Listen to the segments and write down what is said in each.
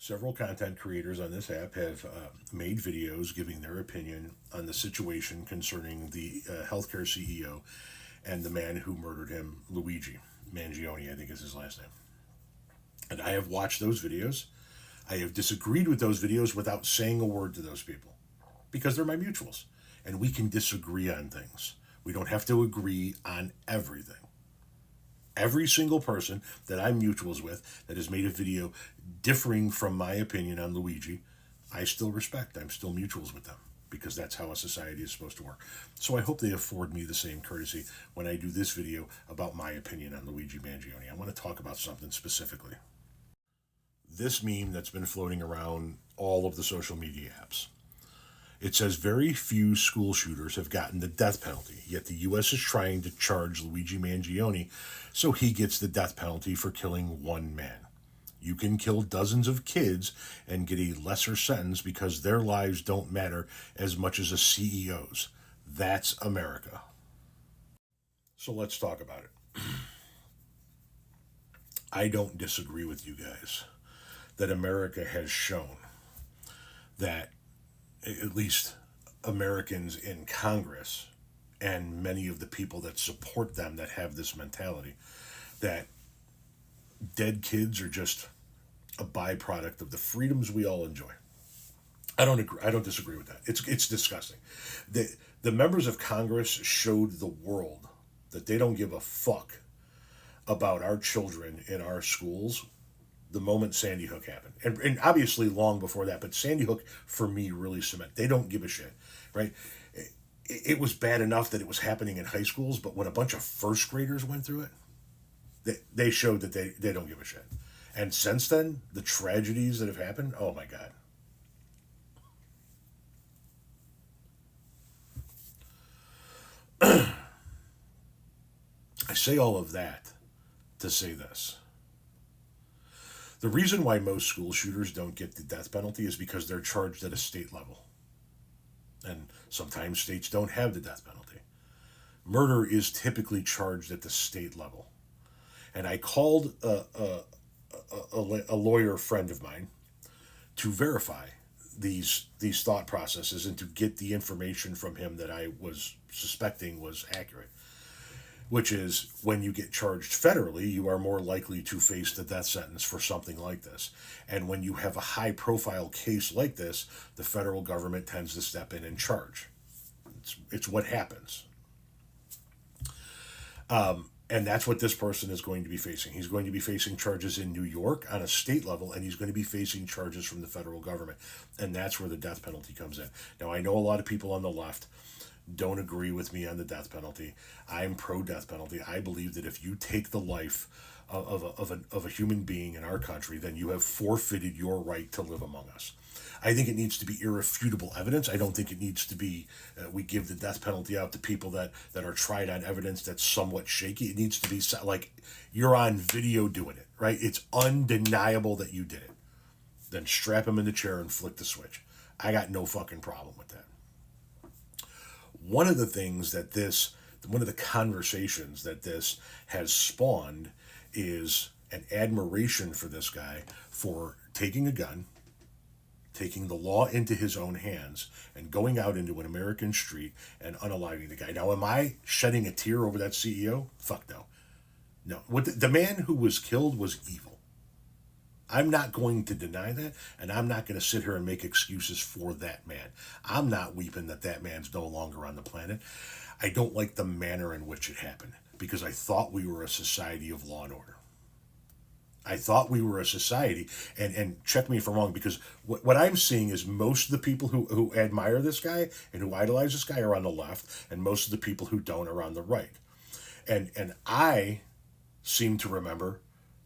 Several content creators on this app have made videos giving their opinion on the situation concerning the healthcare CEO and the man who murdered him, Luigi Mangione, I think is his last name. And I have watched those videos. I have disagreed with those videos without saying a word to those people because they're my mutuals. And we can disagree on things. We don't have to agree on everything. Every single person that I'm mutuals with that has made a video differing from my opinion on Luigi, I still respect. I'm still mutuals with them because that's how a society is supposed to work. So I hope they afford me the same courtesy when I do this video about my opinion on Luigi Mangione. I want to talk about something specifically. This meme that's been floating around all of the social media apps. It says very few school shooters have gotten the death penalty, yet the U.S. is trying to charge Luigi Mangione so he gets the death penalty for killing one man. You can kill dozens of kids and get a lesser sentence because their lives don't matter as much as a CEO's. That's America. So let's talk about it. I don't disagree with you guys that America has shown that at least Americans in Congress and many of the people that support them that have this mentality that dead kids are just a byproduct of the freedoms we all enjoy. I don't agree. I don't disagree with that. It's disgusting. The members of Congress showed the world that they don't give a fuck about our children in our schools the moment Sandy Hook happened. And obviously long before that, but Sandy Hook, for me, really cement. They don't give a shit, right? It was bad enough that it was happening in high schools, but when a bunch of first graders went through it, they showed that they don't give a shit. And since then, the tragedies that have happened, oh my God. I say all of that to say this. The reason why most school shooters don't get the death penalty is because they're charged at a state level. And sometimes states don't have the death penalty. Murder is typically charged at the state level. And I called a lawyer friend of mine to verify these thought processes and to get the information from him that I was suspecting was accurate, which is when you get charged federally, you are more likely to face the death sentence for something like this. And when you have a high profile case like this, the federal government tends to step in and charge. It's what happens. And that's what this person is going to be facing. He's going to be facing charges in New York on a state level, and he's going to be facing charges from the federal government. And that's where the death penalty comes in. Now, I know a lot of people on the left don't agree with me on the death penalty. I'm pro death penalty. I believe that if you take the life of a human being in our country, then you have forfeited your right to live among us. I think it needs to be irrefutable evidence. I don't think it needs to be we give the death penalty out to people that are tried on evidence that's somewhat shaky. It needs to be like you're on video doing it, right? It's undeniable that you did it. Then strap him in the chair and flick the switch. I got no fucking problem with that. One of the conversations that this has spawned is an admiration for this guy for taking a gun, taking the law into his own hands, and going out into an American street and unaliving the guy. Now, am I shedding a tear over that CEO? Fuck no. No. The man who was killed was evil. I'm not going to deny that, and I'm not going to sit here and make excuses for that man. I'm not weeping that that man's no longer on the planet. I don't like the manner in which it happened, because I thought we were a society of law and order. I thought we were a society, and check me if I'm wrong, because what I'm seeing is most of the people who admire this guy and who idolize this guy are on the left, and most of the people who don't are on the right. And I seem to remember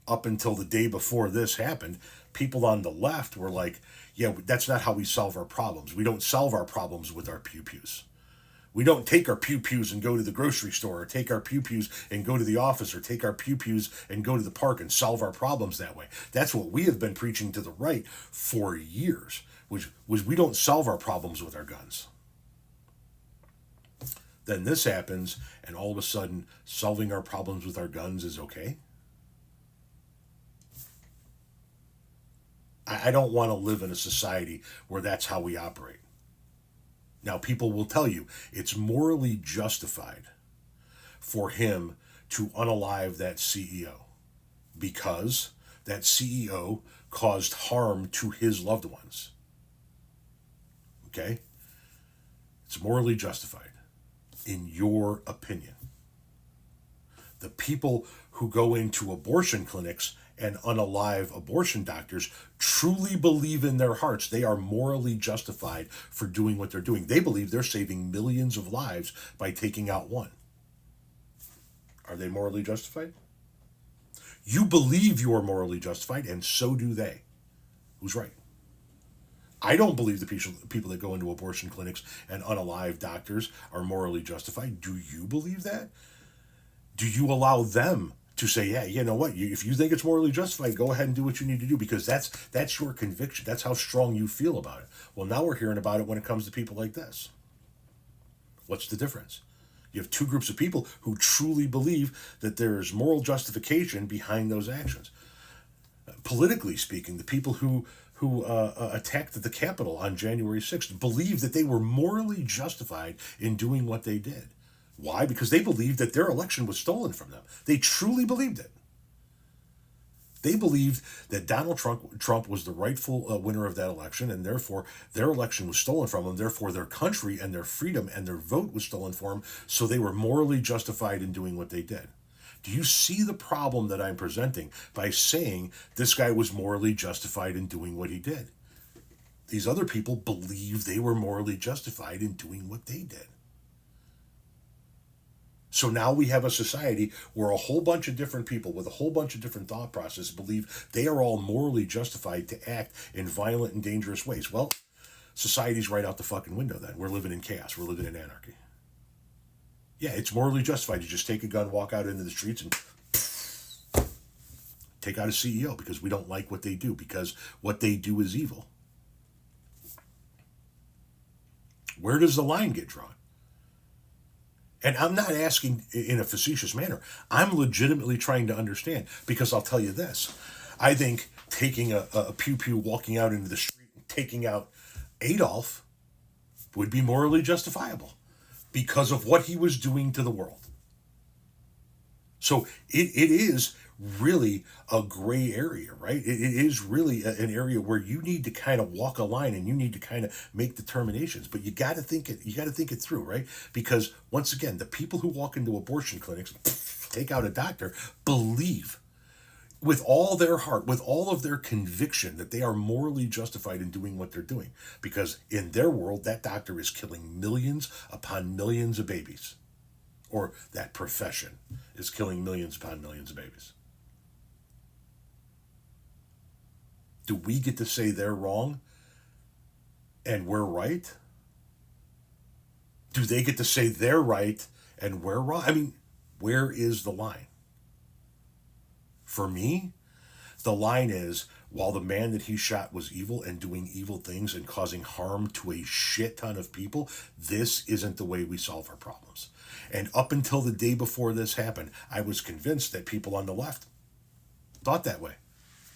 up until the day before this happened, people on the left were like, yeah, that's not how we solve our problems. We don't solve our problems with our pew-pews. We don't take our pew-pews and go to the grocery store, or take our pew-pews and go to the office, or take our pew-pews and go to the park and solve our problems that way. That's what we have been preaching to the right for years, which was we don't solve our problems with our guns. Then this happens, and all of a sudden, solving our problems with our guns is okay. I don't want to live in a society where that's how we operate. Now, people will tell you it's morally justified for him to unalive that CEO because that CEO caused harm to his loved ones. Okay? It's morally justified, in your opinion. The people who go into abortion clinics and unalive abortion doctors truly believe in their hearts they are morally justified for doing what they're doing. They believe they're saving millions of lives by taking out one. Are they morally justified? You believe you are morally justified, and so do they. Who's right? I don't believe the people that go into abortion clinics and unalive doctors are morally justified. Do you believe that? Do you allow them to say, yeah, you know what? If you think it's morally justified, go ahead and do what you need to do because that's your conviction. That's how strong you feel about it. Well, now we're hearing about it when it comes to people like this. What's the difference? You have two groups of people who truly believe that there's moral justification behind those actions. Politically speaking, the people who attacked the Capitol on January 6th believed that they were morally justified in doing what they did. Why? Because they believed that their election was stolen from them. They truly believed it. They believed that Donald Trump was the rightful winner of that election, and therefore their election was stolen from them. Therefore, their country and their freedom and their vote was stolen from them, so they were morally justified in doing what they did. Do you see the problem that I'm presenting by saying this guy was morally justified in doing what he did? These other people believe they were morally justified in doing what they did. So now we have a society where a whole bunch of different people with a whole bunch of different thought processes believe they are all morally justified to act in violent and dangerous ways. Well, society's right out the fucking window then. We're living in chaos. We're living in anarchy. Yeah, it's morally justified to just take a gun, walk out into the streets, and take out a CEO because we don't like what they do, because what they do is evil. Where does the line get drawn? And I'm not asking in a facetious manner. I'm legitimately trying to understand, because I'll tell you this. I think taking a pew-pew, walking out into the street and taking out Adolf would be morally justifiable because of what he was doing to the world. So it is really a gray area, right? It is really an area where you need to kind of walk a line and you need to kind of make determinations, but you got to think it through, right? Because once again, the people who walk into abortion clinics, take out a doctor, believe with all their heart, with all of their conviction, that they are morally justified in doing what they're doing. Because in their world, that doctor is killing millions upon millions of babies. Or that profession is killing millions upon millions of babies. Do we get to say they're wrong and we're right? Do they get to say they're right and we're wrong? I mean, where is the line? For me, the line is, while the man that he shot was evil and doing evil things and causing harm to a shit ton of people, this isn't the way we solve our problems. And up until the day before this happened, I was convinced that people on the left thought that way.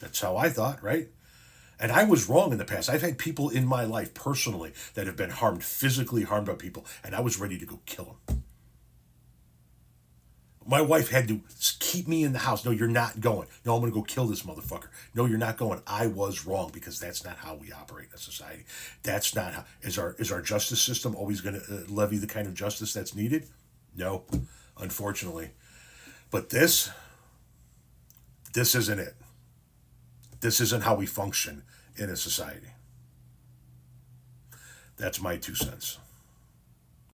That's how I thought, right? And I was wrong in the past. I've had people in my life personally that have been harmed, physically harmed by people, and I was ready to go kill them. My wife had to keep me in the house. No, you're not going. No, I'm going to go kill this motherfucker. No, you're not going. I was wrong, because that's not how we operate in a society. That's not how. Is our justice system always going to levy the kind of justice that's needed? No, unfortunately. But this isn't it. This isn't how we function in a society. That's my 2 cents.